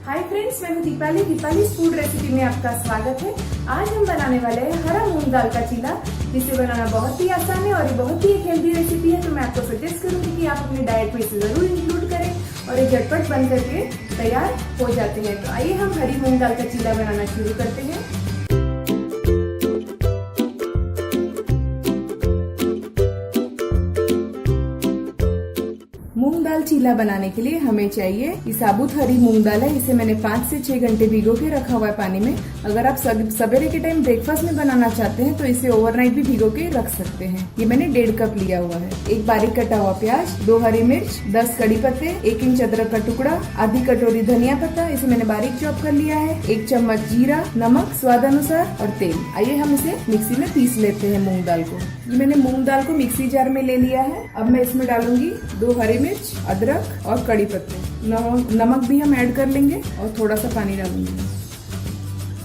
Hi friends, मैं हूँ Deepali. दीपाली'स food recipe में आपका स्वागत है। आज हम बनाने वाले हैं हरा मूंग दाल का चीला, जिसे बनाना बहुत ही आसान है और ये बहुत ही एक हेल्दी रेसिपी है। तो मैं आपको सजेस्ट करूंगी कि आप अपने डाइट में इसे जरूर इंक्लूड करें और ये झटपट बन करके तैयार हो जाते हैं। तो आइए हम हरी मूंग दाल का चीला बनाना शुरू करते हैं। मूंग दाल चीला बनाने के लिए हमें चाहिए ये साबुत हरी मूंग दाल है। इसे मैंने 5 से 6 घंटे भिगो के रखा हुआ है पानी में। अगर आप सवेरे के टाइम ब्रेकफास्ट में बनाना चाहते हैं तो इसे ओवरनाइट भी भिगो के रख सकते हैं। ये मैंने 1.5 कप लिया हुआ है। एक बारीक कटा हुआ प्याज, 2 हरी मिर्च, 10 कड़ी पत्ते, 1 इंच अदरक का टुकड़ा, आधी कटोरी धनिया पत्ता, इसे मैंने बारीक चॉप कर लिया है, 1 चम्मच जीरा, नमक स्वाद अनुसार और तेल। आइए हम इसे मिक्सी में पीस लेते हैं मूंग दाल को। ये मैंने मूंग दाल को मिक्सी जार में ले लिया है। अब मैं इसमें डालूंगी 2 हरी मिर्च, अदरक और कड़ी पत्ते। नमक भी हम ऐड कर लेंगे और थोड़ा सा पानी डालूंगी।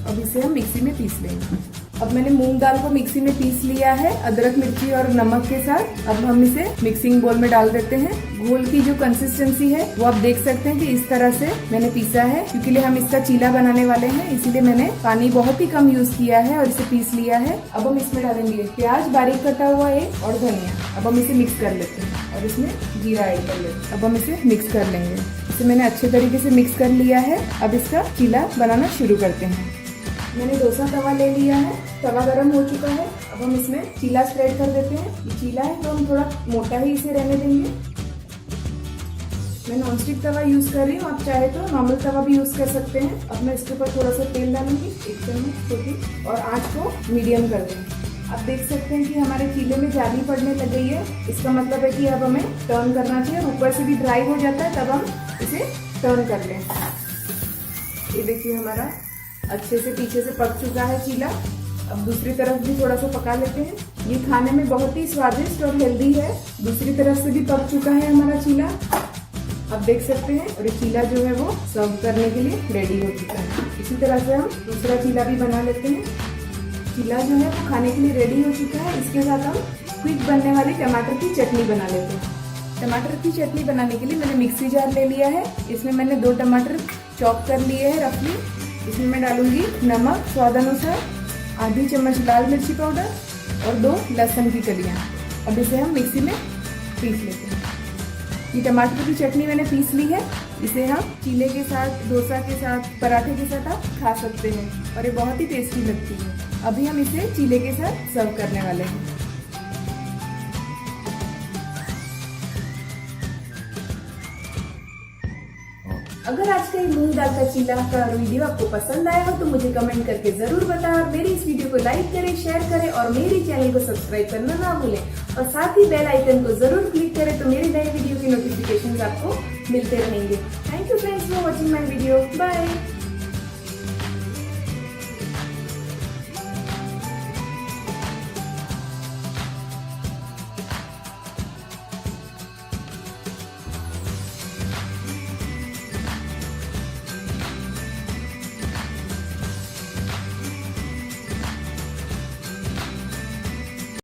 अब इसे हम मिक्सी में पीस लेंगे। अब मैंने मूंग दाल को मिक्सी में पीस लिया है अदरक, मिर्ची और नमक के साथ। अब हम इसे मिक्सिंग बोल में डाल देते हैं। घोल की जो कंसिस्टेंसी है वो आप देख सकते हैं कि इस तरह से मैंने पीसा है, क्योंकि हम इसका चीला बनाने वाले हैं, इसीलिए मैंने पानी बहुत ही कम यूज किया है और इसे पीस लिया है। अब हम इसमें डालेंगे प्याज बारीक कटा हुआ एक और धनिया। अब हम इसे मिक्स कर लेते हैं और इसमें जीरा ऐड कर लेते हैं। अब हम इसे मिक्स कर लेंगे। इसे मैंने अच्छे तरीके से मिक्स कर लिया है। अब इसका चीला बनाना शुरू करते हैं। मैंने डोसा तवा ले लिया है, तवा गरम हो चुका है। अब हम इसमें चीला स्प्रेड कर देते हैं। ये चीला है तो हम थोड़ा मोटा ही इसे रहने देंगे। मैं नॉनस्टिक तवा यूज कर रही हूँ, आप चाहे तो नॉर्मल तवा भी यूज कर सकते हैं। अब मैं इसके ऊपर थोड़ा सा तेल डालूंगी, 1 चम्मच छोटी, और आंच को मीडियम कर देंगे। आप देख सकते हैं कि हमारे चीले में जाली पड़ने लग गई है। इसका मतलब है कि अब हमें टर्न करना चाहिए। ऊपर से भी ड्राई हो जाता है, तब हम इसे टर्न कर लें। ये देखिए हमारा अच्छे से पीछे से पक चुका है चीला। अब दूसरी तरफ भी थोड़ा सा पका लेते हैं। ये खाने में बहुत ही स्वादिष्ट और हेल्दी है। दूसरी तरफ से भी पक चुका है हमारा चीला, आप देख सकते हैं। और ये चीला जो है वो सर्व करने के लिए रेडी हो चुका है। इसी तरह से हम दूसरा चीला भी बना लेते हैं। चीला जो है वो खाने के लिए रेडी हो चुका है। इसके साथ हम क्विक बनने वाली टमाटर की चटनी बना लेते हैं। टमाटर की चटनी बनाने के लिए मैंने मिक्सी जार ले लिया है। इसमें मैंने 2 टमाटर चॉप कर लिए हैं रफली। इसमें मैं डालूंगी नमक स्वाद अनुसार, आधी चम्मच लाल मिर्ची पाउडर और 2 लहसुन की कलियां। अब इसे हम मिक्सी में पीस लेते हैं। ये टमाटर की चटनी मैंने पीस ली है। इसे हम चीले के साथ, डोसा के साथ, पराठे के साथ आप खा सकते हैं और ये बहुत ही टेस्टी लगती है। अभी हम इसे चीले के साथ सर्व करने वाले हैं। अगर आज का ये मूंग दाल का चीला का वीडियो आपको पसंद आया हो तो मुझे कमेंट करके जरूर बताएं और मेरी इस वीडियो को लाइक करें, शेयर करें और मेरी चैनल को सब्सक्राइब करना ना भूलें। और साथ ही बेल आइकन को जरूर क्लिक करें तो मेरी नई वीडियो की नोटिफिकेशंस आपको मिलते रहेंगे। Thank you friends for watching my video. Bye.